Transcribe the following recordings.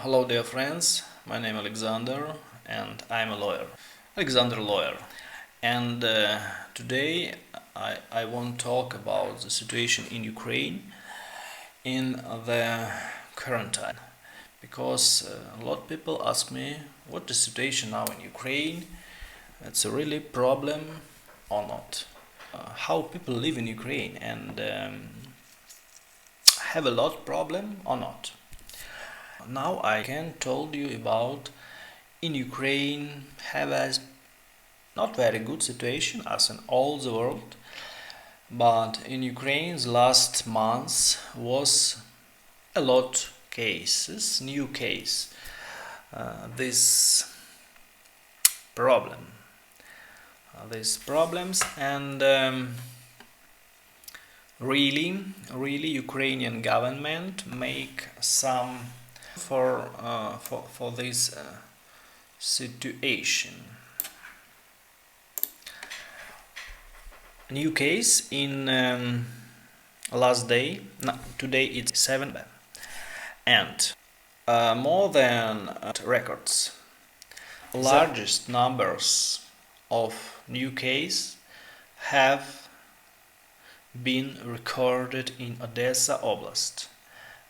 Hello dear friends, my name is Alexander and I'm a lawyer. Alexander Lawyer. And today I want to talk about the situation in Ukraine in the current time. Because a lot of people ask me what the situation now in Ukraine, it's a really problem or not. How people live in Ukraine and have a lot problem or not. Now I can told you about in Ukraine have a not very good situation as in all the world, but in Ukraine's last months was a lot cases, new case, this problem, these problems and really Ukrainian government make some for this situation. New case in last day. No, today it's 7 and more than records. Largest numbers of new case have been recorded in Odessa Oblast,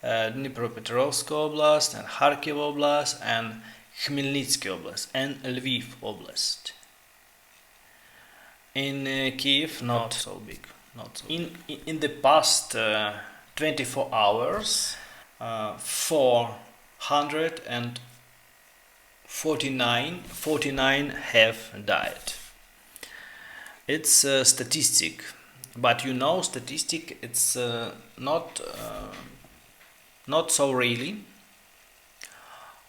Dnipropetrovsk Oblast and Kharkiv Oblast and Khmelnytsky Oblast and Lviv Oblast. In Kyiv, not so big. Not so in the past 24 hours, 449 have died. It's a statistic, but you know, statistic it's not so really,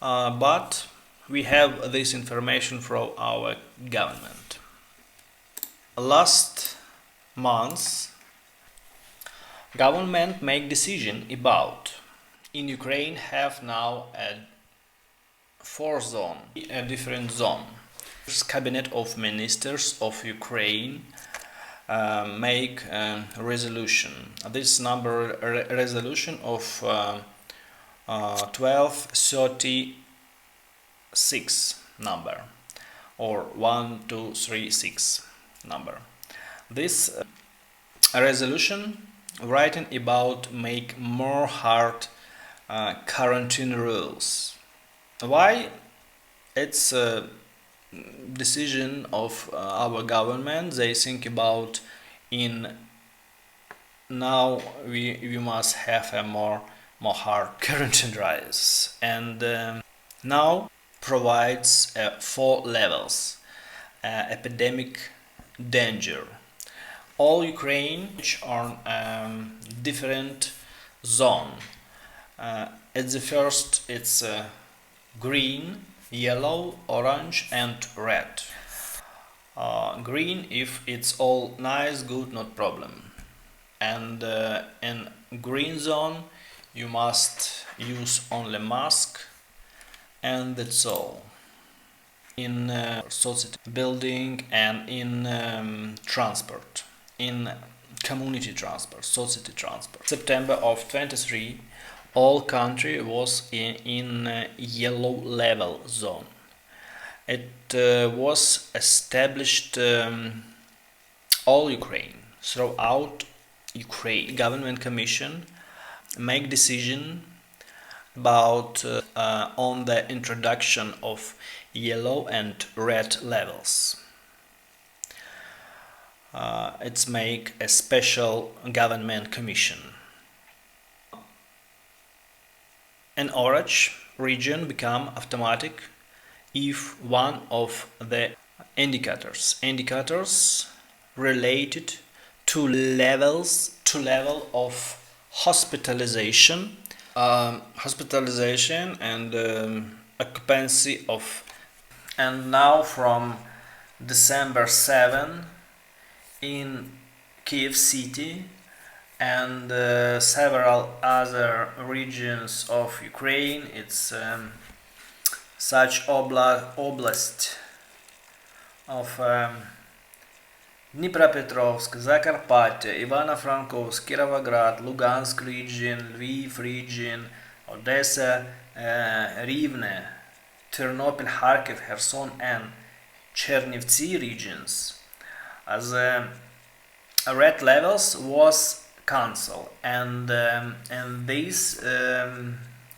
but we have this information from our government. Last month, government make decision about in Ukraine have now a different zone. Cabinet of Ministers of Ukraine make a resolution. This resolution of 1236 number or 1236 number. This resolution writing about make more hard quarantine rules. Why? It's a decision of our government. They think about in now we must have a more hard quarantine rules, and now provides 4 levels epidemic danger. All Ukraine which are different zone. At the first it's green, yellow, orange and red. Green if it's all nice, good, not problem. And in green zone you must use only mask and that's all. In society building and in transport, in community transport, society transport. September of 23, all country was in yellow level zone. It was established all Ukraine, throughout Ukraine. Government commission make decision about on the introduction of yellow and red levels. It's make a special government commission. An orange region become automatic if one of the indicators related to level of hospitalization and occupancy of. And now from December 7 in Kyiv city and several other regions of Ukraine, it's such oblast of Dnipropetrovsk, Zakarpattia, Ivano-Frankivsk, Kirovograd, Lugansk region, Lviv region, Odessa Rivne, Ternopil, Kharkiv, Kherson and Chernivtsi regions, the red levels was cancelled, and these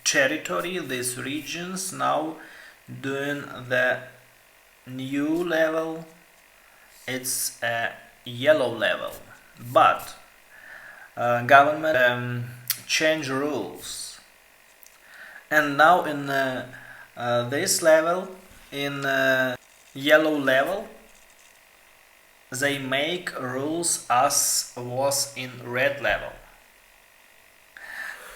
territory, these regions now doing the new level. It's a yellow level, but government change rules, and now in this level, in yellow level, they make rules as was in red level,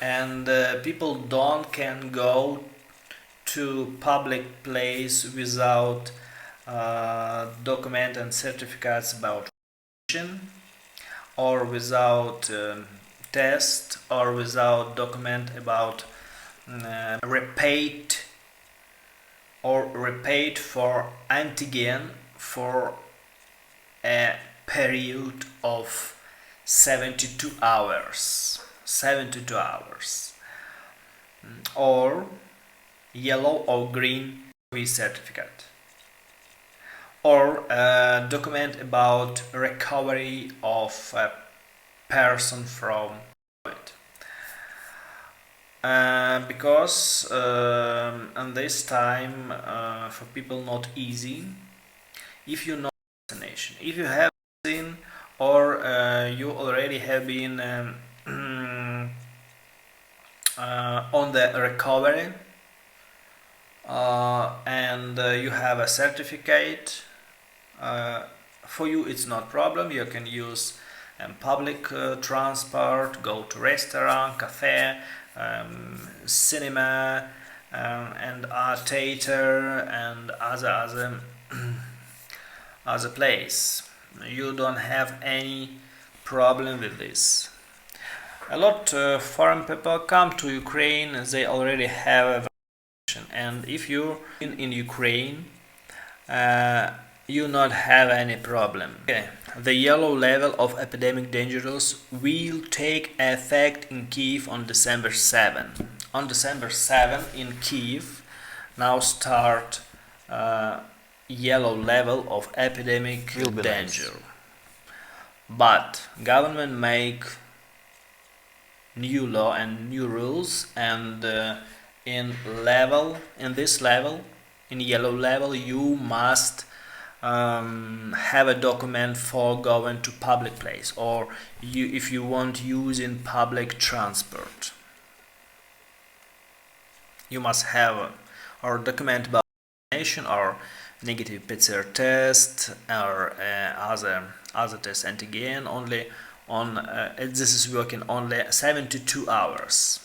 and people don't can go to public place without document and certificates about vaccination, or without test, or without document about repaid for antigen for a period of 72 hours, or yellow or green certificate, or a document about recovery of a person from COVID. Because and this time for people not easy, if you know vaccination, if you have vaccine, or you already have been on the recovery, and you have a certificate, for you it's not problem. You can use public transport, go to restaurant, cafe, cinema, and art theater, and other other place. You don't have any problem with this. A lot foreign people come to Ukraine, they already have a vaccination, and if you're in Ukraine, you not have any problem. Okay. The yellow level of epidemic dangerous will take effect in Kyiv on December 7. On December 7 in Kyiv now start yellow level of epidemic danger. But government make new law and new rules, and in this level, in yellow level, you must have a document for going to public place, or if you want use in public transport, you must have or document about vaccination or negative PCR test, or other test antigen only on this is working only 72 hours,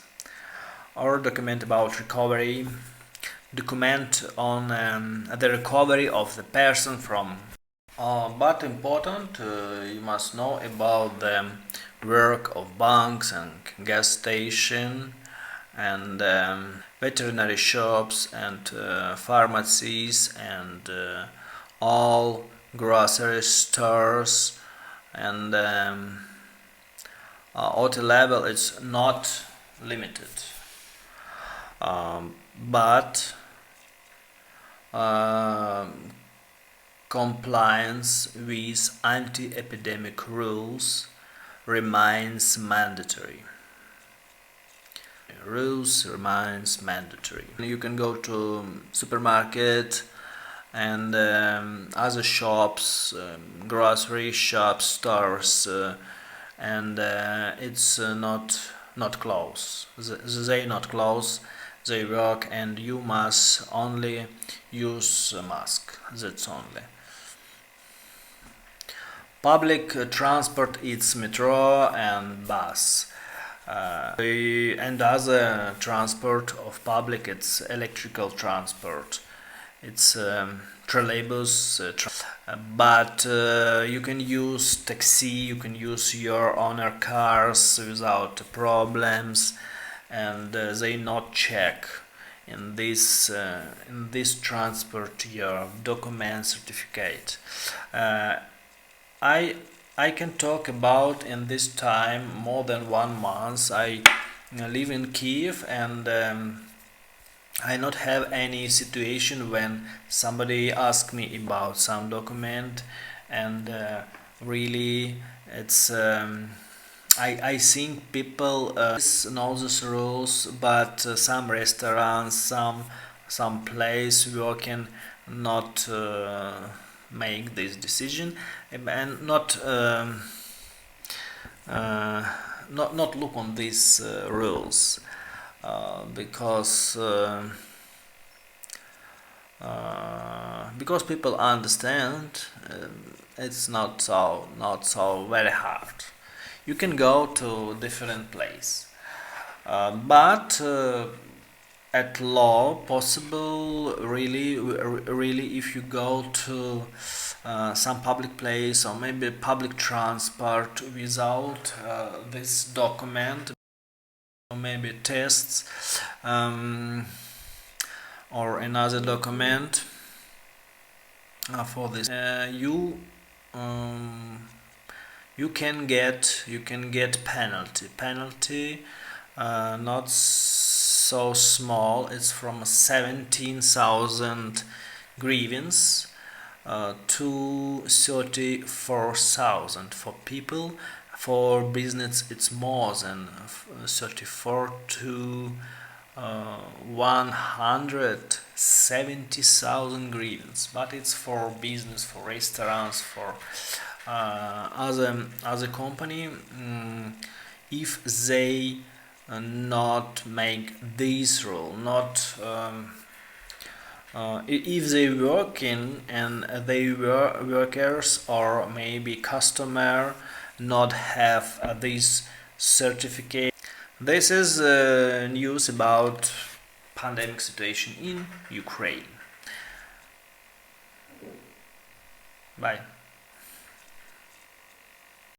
or document about recovery, document on the recovery of the person from but important, you must know about the work of banks and gas station, and veterinary shops, and pharmacies, and all grocery stores, and auto level is not limited, but compliance with anti-epidemic rules remains mandatory. Rules remains mandatory. You can go to supermarket and other shops, grocery shops, stores, and it's not close. They not close. They work, and you must only use a mask. That's only. Public transport, it's metro and bus. And other transport of public, it's electrical transport. It's trolleybus, but you can use taxi, you can use your own cars without problems, and they not check in this transport your document certificate. I can talk about in this time more than 1 month. I live in Kyiv, and I not have any situation when somebody ask me about some document, and really it's I think people know these rules, but some restaurants, some place working not make this decision, and uh, not look on these rules, because people understand, it's not so very hard. You can go to different place, but at law possible, really if you go to some public place or maybe public transport without this document, or maybe tests, or another document for this, you can get penalty, not so small. It's from 17,000 grievance to 34,000 for people. For business it's more than 34 to 170,000 grievance, but it's for business, for restaurants, for other company, if they not make this rule, not if they working and they workers or maybe customer not have this certificate. This is news about pandemic situation in Ukraine. Bye.